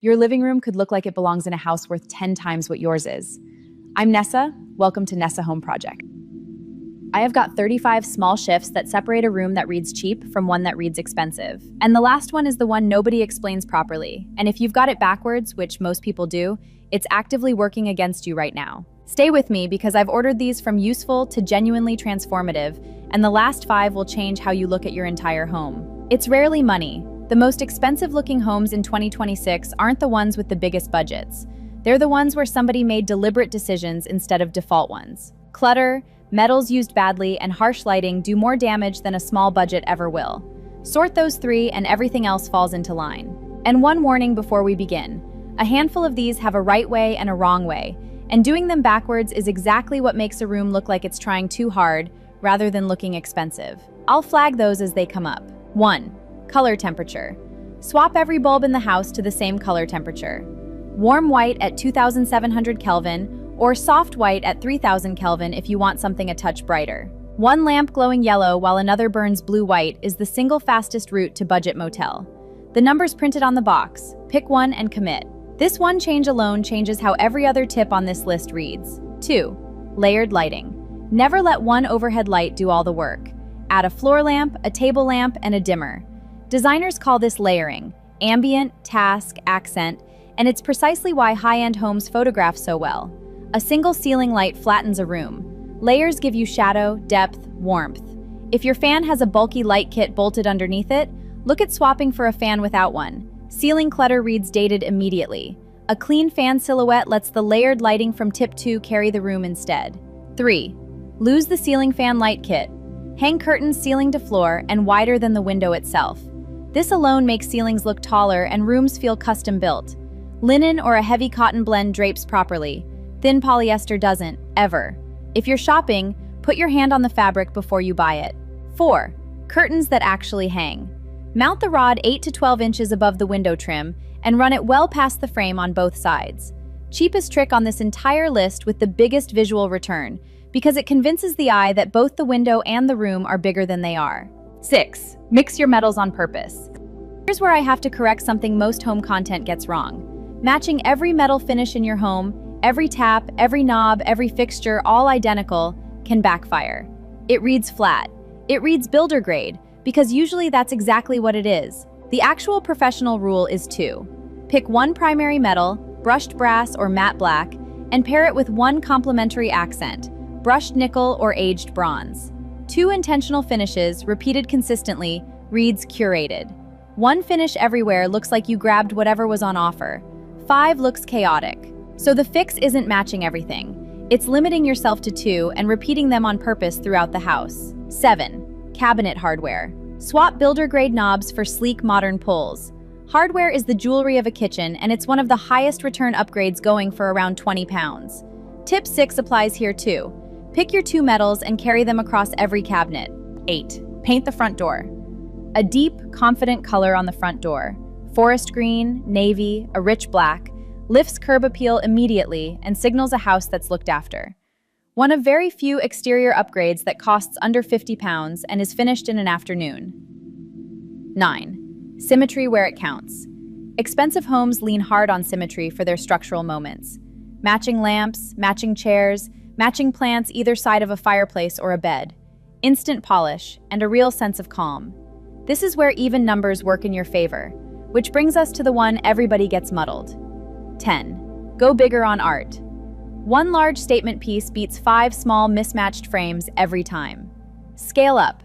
Your living room could look like it belongs in a house worth 10 times what yours is. I'm Nessa. Welcome to Nessa Home Project. I have got 35 small shifts that separate a room that reads cheap from one that reads expensive. And the last one is the one nobody explains properly. And if you've got it backwards, which most people do, it's actively working against you right now. Stay with me because I've ordered these from useful to genuinely transformative, and the last 5 will change how you look at your entire home. It's rarely money. The most expensive looking homes in 2026 aren't the ones with the biggest budgets. They're the ones where somebody made deliberate decisions instead of default ones. Clutter, metals used badly, and harsh lighting do more damage than a small budget ever will. Sort those 3 and everything else falls into line. And one warning before we begin. A handful of these have a right way and a wrong way, and doing them backwards is exactly what makes a room look like it's trying too hard rather than looking expensive. I'll flag those as they come up. 1. Color temperature. Swap every bulb in the house to the same color temperature. Warm white at 2700 Kelvin or soft white at 3000 Kelvin if you want something a touch brighter. One lamp glowing yellow while another burns blue-white is the single fastest route to budget motel. The number's printed on the box. Pick one and commit. This one change alone changes how every other tip on this list reads. 2. Layered lighting. Never let one overhead light do all the work. Add a floor lamp, a table lamp, and a dimmer. Designers call this layering, ambient, task, accent, and it's precisely why high-end homes photograph so well. A single ceiling light flattens a room. Layers give you shadow, depth, warmth. If your fan has a bulky light kit bolted underneath it, look at swapping for a fan without one. Ceiling clutter reads dated immediately. A clean fan silhouette lets the layered lighting from tip 2 carry the room instead. 3. Lose the ceiling fan light kit. Hang curtains ceiling to floor and wider than the window itself. This alone makes ceilings look taller and rooms feel custom built. Linen or a heavy cotton blend drapes properly. Thin polyester doesn't, ever. If you're shopping, put your hand on the fabric before you buy it. 4. Curtains that actually hang. Mount the rod 8 to 12 inches above the window trim and run it well past the frame on both sides. Cheapest trick on this entire list with the biggest visual return, because it convinces the eye that both the window and the room are bigger than they are. 6. Mix your metals on purpose. Here's where I have to correct something most home content gets wrong. Matching every metal finish in your home, every tap, every knob, every fixture, all identical, can backfire. It reads flat. It reads builder grade, because usually that's exactly what it is. The actual professional rule is 2. Pick one primary metal, brushed brass or matte black, and pair it with one complementary accent, brushed nickel or aged bronze. 2 intentional finishes, repeated consistently, reads curated. 1 finish everywhere looks like you grabbed whatever was on offer. 5 looks chaotic. So the fix isn't matching everything. It's limiting yourself to 2 and repeating them on purpose throughout the house. 7. Cabinet hardware. Swap builder-grade knobs for sleek modern pulls. Hardware is the jewelry of a kitchen, and it's one of the highest return upgrades going for around 20 pounds. Tip 6 applies here too. Pick your 2 metals and carry them across every cabinet. 8. Paint the front door. A deep, confident color on the front door. Forest green, navy, a rich black, lifts curb appeal immediately and signals a house that's looked after. One of very few exterior upgrades that costs under 50 pounds and is finished in an afternoon. 9. Symmetry where it counts. Expensive homes lean hard on symmetry for their structural moments. Matching lamps, matching chairs, matching plants either side of a fireplace or a bed. Instant polish and a real sense of calm. This is where even numbers work in your favor, which brings us to the one everybody gets muddled. 10. Go bigger on art. One large statement piece beats 5 small mismatched frames every time. Scale up.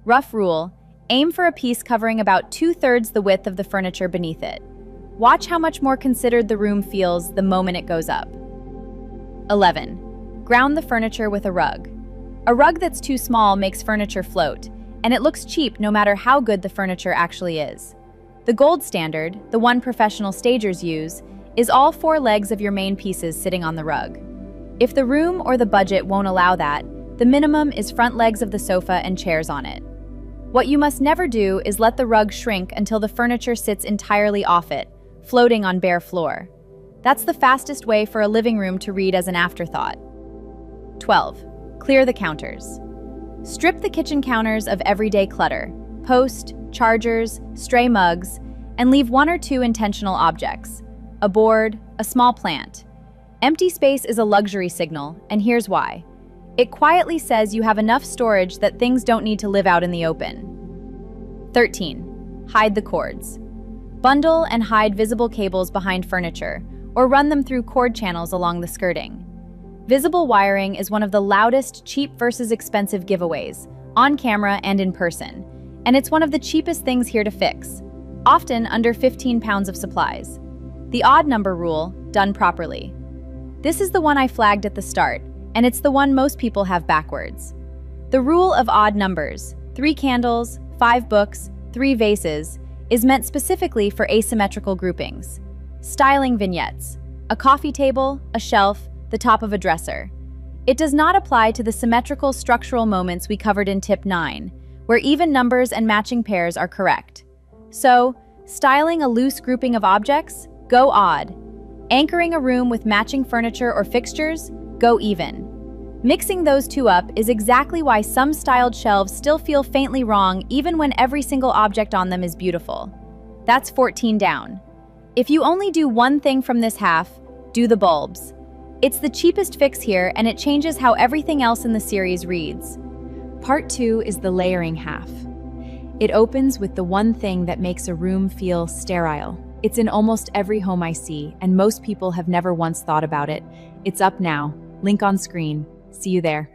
Rough rule, aim for a piece covering about 2/3 the width of the furniture beneath it. Watch how much more considered the room feels the moment it goes up. 11. Ground the furniture with a rug. A rug that's too small makes furniture float, and it looks cheap no matter how good the furniture actually is. The gold standard, the one professional stagers use, is all 4 legs of your main pieces sitting on the rug. If the room or the budget won't allow that, the minimum is front legs of the sofa and chairs on it. What you must never do is let the rug shrink until the furniture sits entirely off it, floating on bare floor. That's the fastest way for a living room to read as an afterthought. 12. Clear the counters. Strip the kitchen counters of everyday clutter, post, chargers, stray mugs, and leave 1 or 2 intentional objects. a board, a small plant. Empty space is a luxury signal, and here's why. It quietly says you have enough storage that things don't need to live out in the open. 13. Hide the cords. Bundle and hide visible cables behind furniture, or run them through cord channels along the skirting. Visible wiring is one of the loudest cheap versus expensive giveaways, on camera and in person, and it's one of the cheapest things here to fix, often under 15 pounds of supplies. The odd number rule, done properly. This is the one I flagged at the start, and it's the one most people have backwards. The rule of odd numbers, 3 candles, 5 books, 3 vases, is meant specifically for asymmetrical groupings. Styling vignettes, a coffee table, a shelf, the top of a dresser. It does not apply to the symmetrical structural moments we covered in tip 9, where even numbers and matching pairs are correct. So, styling a loose grouping of objects? Go odd. Anchoring a room with matching furniture or fixtures? Go even. Mixing those two up is exactly why some styled shelves still feel faintly wrong even when every single object on them is beautiful. That's 14 down. If you only do one thing from this half, do the bulbs. It's the cheapest fix here, and it changes how everything else in the series reads. Part 2 is the layering half. It opens with the one thing that makes a room feel sterile. It's in almost every home I see, and most people have never once thought about it. It's up now. Link on screen. See you there.